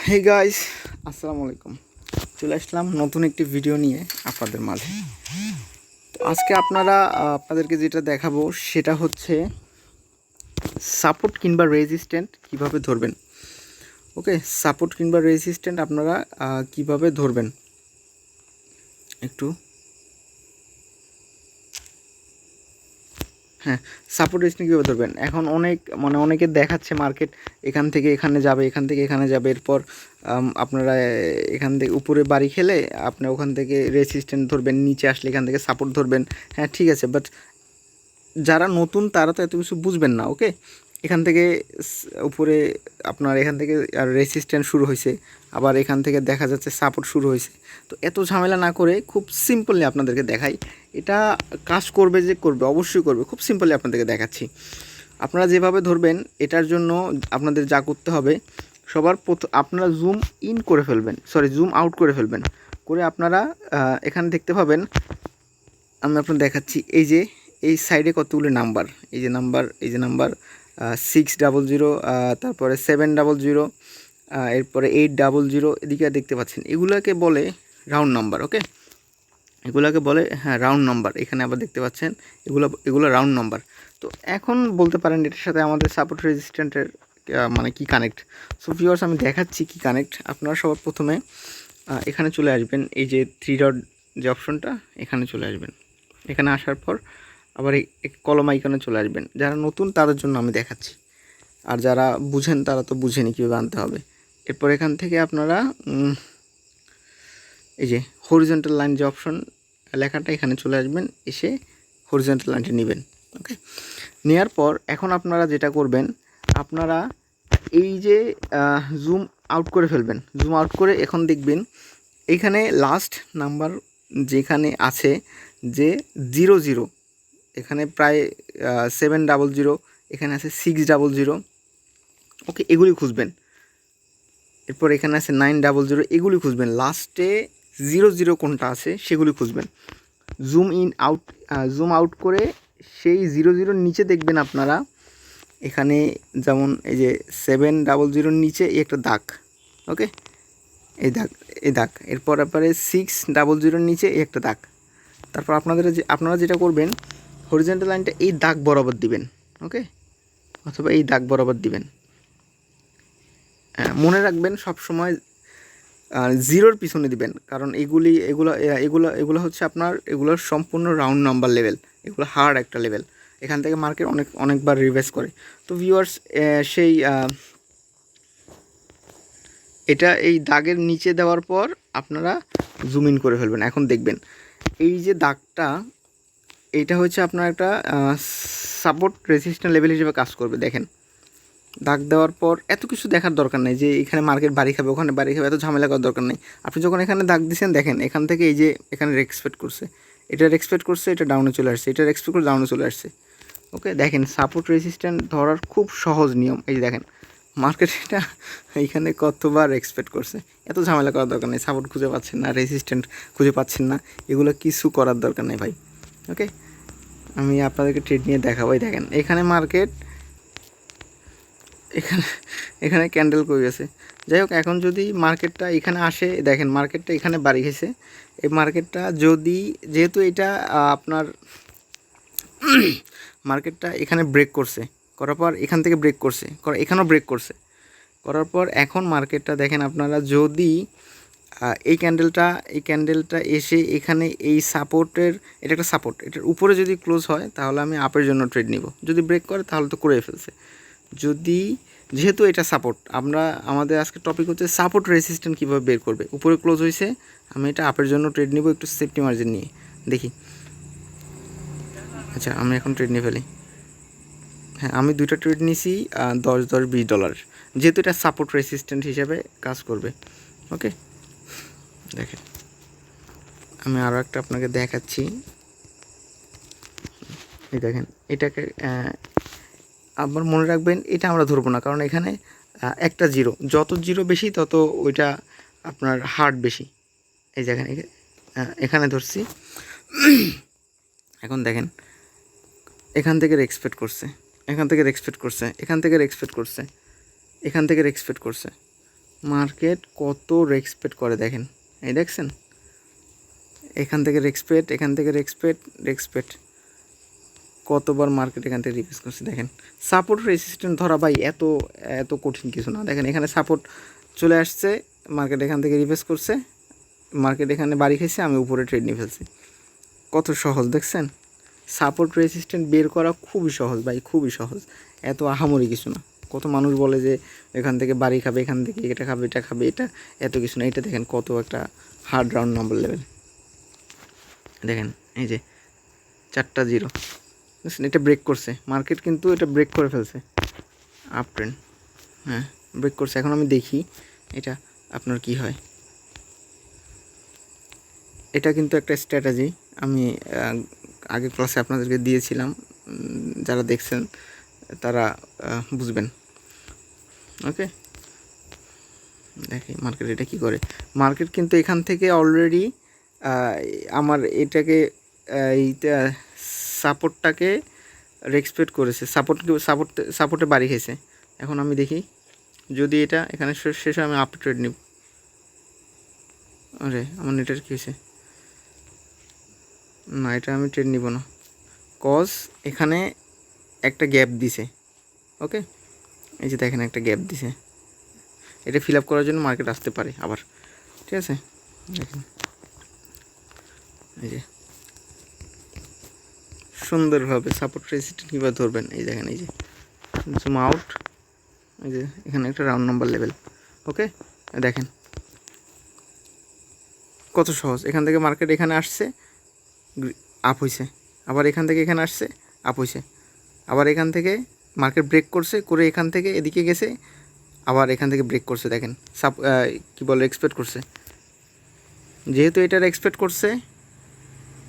Hey guys, আসসালামু আলাইকুম। চলে আসলাম নতুন একটি ভিডিও নিয়ে আপনাদের মাঝে। তো আজকে আপনাদেরকে যেটা দেখাবো সেটা হচ্ছে সাপোর্ট কিংবা রেজিস্ট্যান্ট কিভাবে ধরবেন। ওকে, সাপোর্ট কিংবা রেজিস্ট্যান্ট আপনারা কিভাবে ধরবেন একটু। হ্যাঁ, সাপোর্ট রেজিস্ট্যান্ট কীভাবে ধরবেন। এখন অনেকে দেখাচ্ছে মার্কেট এখান থেকে এখানে যাবে, এখান থেকে এখানে যাবে, এরপর আপনারা এখান থেকে উপরে বাড়ি খেলে আপনি ওখান থেকে রেজিস্ট্যান্ট ধরবেন, নিচে আসলে এখান থেকে সাপোর্ট ধরবেন। হ্যাঁ ঠিক আছে, বাট যারা নতুন তারা তো এত কিছু বুঝবেন না। ওকে, এখান থেকে উপরে আপনার এখান থেকে রেজিস্ট্যান্ট শুরু হয়েছে, আবার এখান থেকে দেখা যাচ্ছে সাপোর্ট শুরু হয়েছে। তো এত ঝামেলা না করে খুব সিম্পলি আপনাদেরকে দেখাই। এটা কাজ করবে যে করবে, অবশ্যই করবে। খুব সিম্পলি আপনাদেরকে দেখাচ্ছি। আপনারা যেভাবে ধরবেন এটার জন্য আপনাদের যা করতে হবে, সবার প্রথম আপনারা জুম ইন করে ফেলবেন, জুম আউট করে ফেলবেন। করে আপনারা এখানে দেখতে পাবেন, আমি আপনাদের দেখাচ্ছি। এই সাইডে কতগুলো নাম্বার, এই যে নাম্বার 600, তারপরে 700, এরপরে 800, এদিকে দেখতে পাচ্ছেন, এগুলোকে বলে রাউন্ড নাম্বার। ওকে, এগুলোকে বলে রাউন্ড নাম্বার। এখানে আবার দেখতে পাচ্ছেন এগুলো রাউন্ড নাম্বার। তো এখন বলতে পারেন এটার সাথে আমাদের সাপোর্ট রেজিস্ট্যান্টের মানে কি কানেক্ট। সো ভিউয়ার্স, আমি দেখাচ্ছি কি কানেক্ট। আপনারা সবার প্রথমে এখানে চলে আসবেন, এই যে 3 ডট যে অপশনটা, এখানে চলে আসবেন। এখানে আসার পর আবার এই কলম আইকনে চলে আসবেন। যারা নতুন তাদের জন্য আমি দেখাচ্ছি, আর যারা বুঝেন তারা তো বুঝেনি কীভাবে আনতে হবে। এরপর এখান থেকে আপনারা এই যে হরিজন্টাল লাইন যে অপশন লেখাটা, এখানে চলে আসবেন, এসে হরিজন্টাল লাইনটা নেবেন। ওকে, নেওয়ার পর এখন আপনারা যেটা করবেন, আপনারা এই যে জুম আউট করে ফেলবেন। জুম আউট করে এখন দেখবেন এইখানে লাস্ট নাম্বার যেখানে আছে যে 00, এখানে প্রায় 700, এখানে আছে 600। ওকে, এগুলি খুঁজবেন। এরপর এখানে আছে 900, এগুলি খুঁজবেন। লাস্টে 00 কোনটা আছে সেগুলি খুঁজবেন। জুম আউট করে সেই 00 নিচে দেখবেন আপনারা, এখানে যেমন এই যে 700 নিচে এই একটা দাগ। ওকে, এই দাগ এরপর আপনারে 600 নিচে এই একটা দাগ। তারপর আপনারা যেটা করবেন, হরিজন্টাল লাইনটা এই দাগ বরাবর দিবেন। ওকে, অথবা এই দাগ বরাবর দিবেন। মনে রাখবেন সবসময় জিরোর পিছনে দিবেন, কারণ এগুলো হচ্ছে আপনার, এগুলোর সম্পূর্ণ রাউন্ড নাম্বার লেভেল। এগুলো হার্ড একটা লেভেল, এখান থেকে মার্কেট অনেকবার রিভাইজ করে। তো ভিউয়ার্স, সেই এটা এই দাগের নিচে দেওয়ার পর আপনারা জুম ইন করে ফেলবেন। এখন দেখবেন এই যে দাগটা, এইটা হচ্ছে আপনার একটা সাপোর্ট রেজিস্ট্যান্ট লেভেল হিসেবে কাজ করবে। দেখেন, দাগ দেওয়ার পর এত কিছু দেখার দরকার নেই যে এখানে মার্কেট বাড়ি খাবে, ওখানে বাড়ি খাবে, এত ঝামেলা করার দরকার নেই। আপনি যখন এখানে দাগ দিচ্ছেন, দেখেন এখান থেকে এই যে এখানে এক্সপেক্ট করছে, এটা ডাউনে চলে আসছে, এটা এক্সপেক্ট করে ডাউনে চলে আসছে। ওকে, দেখেন সাপোর্ট রেজিস্ট্যান্ট ধরার খুব সহজ নিয়ম। এই যে দেখেন মার্কেট এটা এইখানে কতবার এক্সপেক্ট করছে। এত ঝামেলা করার দরকার নেই। সাপোর্ট খুঁজে পাচ্ছেন না, রেজিস্ট্যান্ট খুঁজে পাচ্ছেন না, এগুলো কিছু করার দরকার নেই ভাই। ওকে, আমি আপনাদেরকে ট্রেড নিয়ে দেখাবো। দেখেন এখানে মার্কেট এখানে ক্যান্ডেল করে গেছে। যাই হোক, এখন যদি মার্কেটটা এখানে আসে, দেখেন মার্কেটটা এখানে বাড়ি গেছে। এই মার্কেটটা যেহেতু এটা আপনার মার্কেটটা এখানে ব্রেক করছে, করার পর এখান থেকে ব্রেক করছে, এখানেও ব্রেক করছে, করার পর এখন মার্কেটটা দেখেন আপনারা, যদি এই ক্যান্ডেলটা এসে এখানে এই সাপোর্টের, এটা একটা সাপোর্ট, এটার উপরে যদি ক্লোজ হয় তাহলে আমি আপের জন্য ট্রেড নিব। যদি ব্রেক করে তাহলে তো করে ফেলছে। যেহেতু এটা সাপোর্ট, আমাদের আজকে টপিক হচ্ছে সাপোর্ট রেজিস্ট্যান্ট কীভাবে বের করবে। উপরে ক্লোজ হয়েছে, আমি এটা আপের জন্য ট্রেড নিব, একটু সেফটি মার্জিন নিয়ে দেখি। আচ্ছা, আমি এখন ট্রেড নিয়ে ফেলি। হ্যাঁ, আমি 2টা ট্রেড নিয়েছি, $10 $20, যেহেতু এটা সাপোর্ট রেজিস্ট্যান্ট হিসাবে কাজ করবে। ওকে, দেখেন আমি আরও একটা আপনাকে দেখাচ্ছি। এই দেখেন, এটাকে আবার মনে রাখবেন, এটা আমরা ধরবো না, কারণ এখানে একটা জিরো, যত জিরো বেশি তত ওইটা আপনার হার্ড বেশি। এই দেখেন এখানে ধরছি। এখন দেখেন এখান থেকে এক্সপেক্ট করছে, এখান থেকে এক্সপেক্ট করছে, এখান থেকে এক্সপেক্ট করছে, এখান থেকে এক্সপেক্ট করছে। মার্কেট কত রেসপেক্ট করে দেখেন, এই দেখছেন, এখান থেকে রেসপেক্ট, এখান থেকে রেসপেক্ট কতবার মার্কেট এখান থেকে রিভার্স করছে দেখেন। সাপোর্ট রেসিস্ট্যান্ট ধরা ভাই এত এত কঠিন কিছু না। দেখেন এখানে সাপোর্ট চলে আসছে, মার্কেট এখান থেকে রিভার্স করছে, মার্কেট এখানে বাড়ি খেয়েছে, আমি উপরে ট্রেড নিয়ে ফেলছি। কত সহজ দেখছেন। সাপোর্ট রেসিস্ট্যান্ট বের করা খুবই সহজ ভাই, খুবই সহজ, এত আহামরি কিছু না। কত মানুষ বলে যে এখান থেকে বাড়ি খাবে, এখান থেকে এটা খাবে, এটা খাবে, এটা এত কিছু না। এটা দেখেন কত একটা হার্ড রাউন্ড নাম্বার লেভেল। দেখেন এই যে 4টা 0 বুঝছেন, এটা ব্রেক করছে মার্কেট, কিন্তু এটা ব্রেক করে ফেলছে আপ ট্রেন্ড। হ্যাঁ ব্রেক করছে। এখন আমি দেখি এটা আপনার কি হয়। এটা কিন্তু একটা স্ট্র্যাটেজি, আমি আগে ক্লাসে আপনাদেরকে দিয়েছিলাম, যারা দেখছেন তারা বুঝবেন। ওকে, দেখি মার্কেট এটা কী করে। মার্কেট কিন্তু এখান থেকে অলরেডি আমার এটাকে এইটা সাপোর্টটাকে রেসপেক্ট করেছে, সাপোর্টে বাড়ি খেয়েছে। এখন আমি দেখি যদি এটা এখানে শেষ হয় আমি আপ ট্রেড নিব। আরে আমার নেটের কী হয়েছে, না এটা আমি ট্রেড নিব না, কজ এখানে একটা গ্যাপ দিছে। ওকে, এই যে দেখেন একটা গ্যাপ দিছে, এটা ফিল আপ করার জন্য মার্কেট আসতে পারে আবার। ঠিক আছে, দেখেন এই যে সুন্দরভাবে সাপোর্ট রেজিস্ট্যান্স কীভাবে ধরবেন, এই দেখেন এই যে জুম আউট, এই যে এখানে একটা রাউন্ড নাম্বার লেভেল। ওকে, দেখেন কত সহজ। এখান থেকে মার্কেট এখানে আসছে, আপ হয়েছে, আবার এখান থেকে এখানে আসছে, আপ হয়েছে, আবার এখান থেকে মার্কেট ব্রেক করছে, করে এখান থেকে এদিকে গেছে, আবার এখান থেকে ব্রেক করছে। দেখেন কী বলে এক্সপেক্ট করছে, যেহেতু এটার এক্সপেক্ট করছে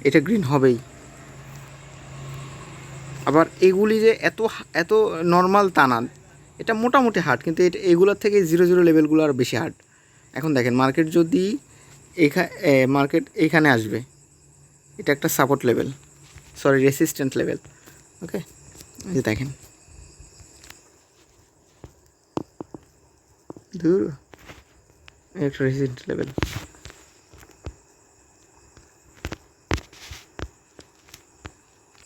এটা গ্রিন হবেই। আবার এগুলি যে এত এত নর্মাল তা না, এটা মোটামুটি হার্ড, কিন্তু এটা এগুলোর থেকে 0 লেভেলগুলো আর বেশি হার্ড। এখন দেখেন মার্কেট যদি মার্কেট এইখানে আসবে, এটা একটা support level, sorry resistant level. Okay, এই যে দেখেন দূর একটা রেসিস্ট্যান্ট লেভেল।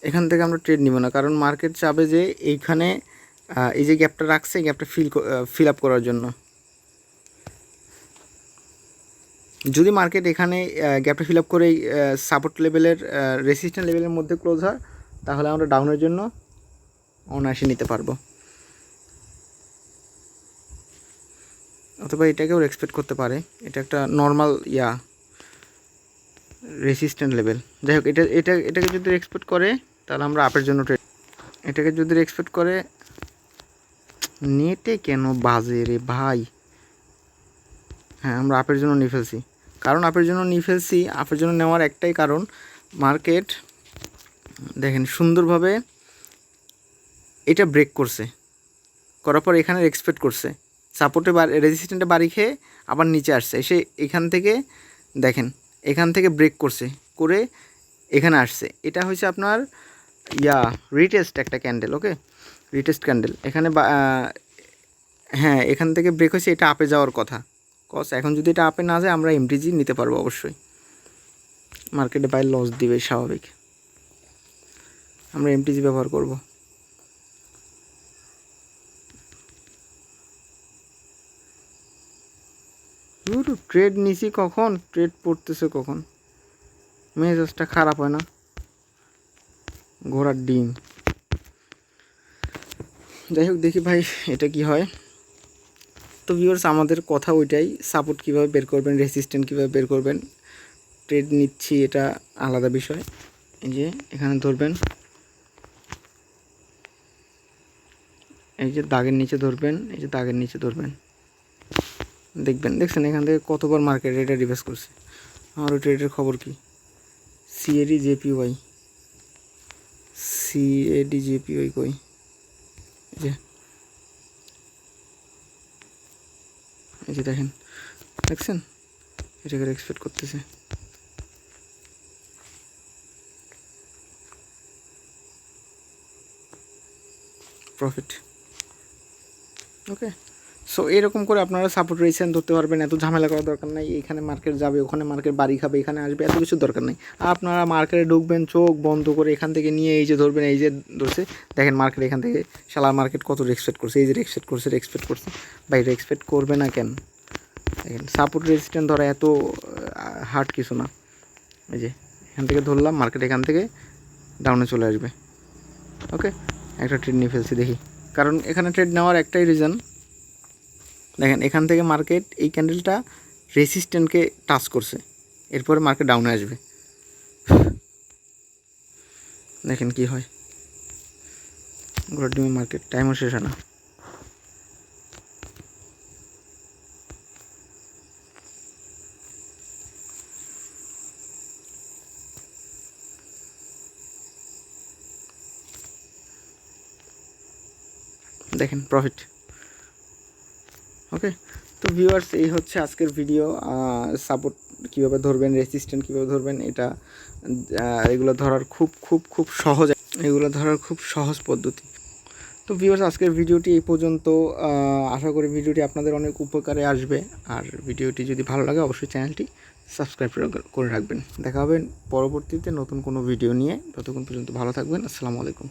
এখান থেকে আমরা ট্রেড নিব না, কারণ মার্কেট চাবে যে এইখানে এই যে গ্যাপটা রাখছে, গ্যাপটা ফিল আপ করার জন্য। যদি মার্কেট এখানে গ্যাপটা ফিল আপ করে সাপোর্ট লেভেলের রেসিস্ট্যান্ট লেভেলের মধ্যে ক্লোজ হয়, তাহলে আমরা ডাউনের জন্য অনায়াসে নিতে পারবো, অথবা এটাকেও এক্সপেক্ট করতে পারে। এটা একটা নর্মাল রেসিস্ট্যান্ট লেভেল। যাই হোক, এটাকে যদি এক্সপেক্ট করে তাহলে আমরা আপের জন্য ট্রেড, এটাকে যদি এক্সপেক্ট করে, নেটে কেন বাজে রে ভাই। হ্যাঁ আমরা আপের জন্য নিয়ে ফেলছি, কারণ আপের জন্য নিয়ে ফেলছি, আপের জন্য নেওয়ার একটাই কারণ, মার্কেট দেখেন সুন্দরভাবে এটা ব্রেক করছে, করার পর এখানে এক্সপেক্ট করছে, সাপোর্টে রেজিস্ট্যান্টে বাড়ি খেয়ে আবার নিচে আসছে, এসে এখান থেকে দেখেন এখান থেকে ব্রেক করছে, করে এখানে আসছে। এটা হচ্ছে আপনার রিটেস্ট একটা ক্যান্ডেল। ওকে, রিটেস্ট ক্যান্ডেল এখানে হ্যাঁ এখান থেকে ব্রেক হয়েছে, এটা আপে যাওয়ার কথা। কস এখন যদি এটা আপে না যায় আমরা এমটিজি নিতে পারবো অবশ্যই, মার্কেটে বাই লস দিবে স্বাভাবিক, আমরা এমটিজি ব্যবহার করব। ট্রেড নিছি কখন, ট্রেড পড়তেছে কখন, মেজাজটা খারাপ হয় না, ঘোড়ার ডিম। যাই হোক দেখি ভাই এটা কি হয়। তো ভিউয়ার্স আমাদের কথা ওইটাই, সাপোর্ট কীভাবে বের করবেন, রেসিস্ট্যান্ট কীভাবে বের করবেন, ট্রেড নিচ্ছি এটা আলাদা বিষয়। এই যে এখানে ধরবেন, এই যে দাগের নিচে ধরবেন, এই যে দাগের নিচে ধরবেন, দেখছেন এখান থেকে কতবার মার্কেট এটা রিভার্স করছে। আমার ওই ট্রেডের খবর কি, সিএডি জেপিওয়াই কই, এই যে দেখেন, দেখছেন এটাকে এক্সপেক্ট করতেছে, প্রফিট। ওকে, সো এরকম করে আপনারা সাপোর্ট রেজিস্ট্যান্ট ধরতে পারবেন, এত ঝামেলা করার দরকার নাই। এখানে মার্কেট যাবে, ওখানে মার্কেট বাড়ি খাবে, এখানে আসবে, এত কিছু দরকার নেই। আপনারা মার্কেটে ঢুকবেন, চোখ বন্ধ করে এখান থেকে নিয়ে এই যে ধরবেন, এই যে ধরছে, দেখেন মার্কেট এখান থেকে শালা মার্কেট কত রেক্সপেক্ট করছে, এই যে রেক্সপেক্ট করছে ভাই, রেক্সপেক্ট করবে না কেন? দেখেন সাপোর্ট রেজিস্ট্যান্ট ধরা এত হার্ড কিছু না। এই যে এখান থেকে ধরলাম, মার্কেট এখান থেকে ডাউনে চলে আসবে। ওকে, একটা ট্রেড নিয়ে ফেলছি দেখি, কারণ এখানে ট্রেড নেওয়ার একটাই রিজন, দেখেন এখান থেকে মার্কেট এই ক্যান্ডেলটা রেসিস্ট্যান্টকে টাচ করছে, এরপরে মার্কেট ডাউনে আসবে। দেখেন কি হয়, ঘোড়ার ডিমে মার্কেট টাইমও শেষ হয় না। দেখেন প্রফিট। ওকে, তো ভিউয়ার্স এই হচ্ছে আজকের ভিডিও। সাপোর্ট কীভাবে ধরবেন, রেসিস্ট্যান্ট কীভাবে ধরবেন, এটা এগুলো ধরার খুব সহজ, এগুলো ধরার খুব সহজ পদ্ধতি। তো ভিউয়ার্স আজকের ভিডিওটি এই পর্যন্ত। আশা করি ভিডিওটি আপনাদের অনেক উপকারে আসবে। আর ভিডিওটি যদি ভালো লাগে অবশ্যই চ্যানেলটি সাবস্ক্রাইব করে রাখবেন। দেখা হবে পরবর্তীতে নতুন কোনো ভিডিও নিয়ে। ততক্ষণ পর্যন্ত ভালো থাকবেন। আসসালামু আলাইকুম।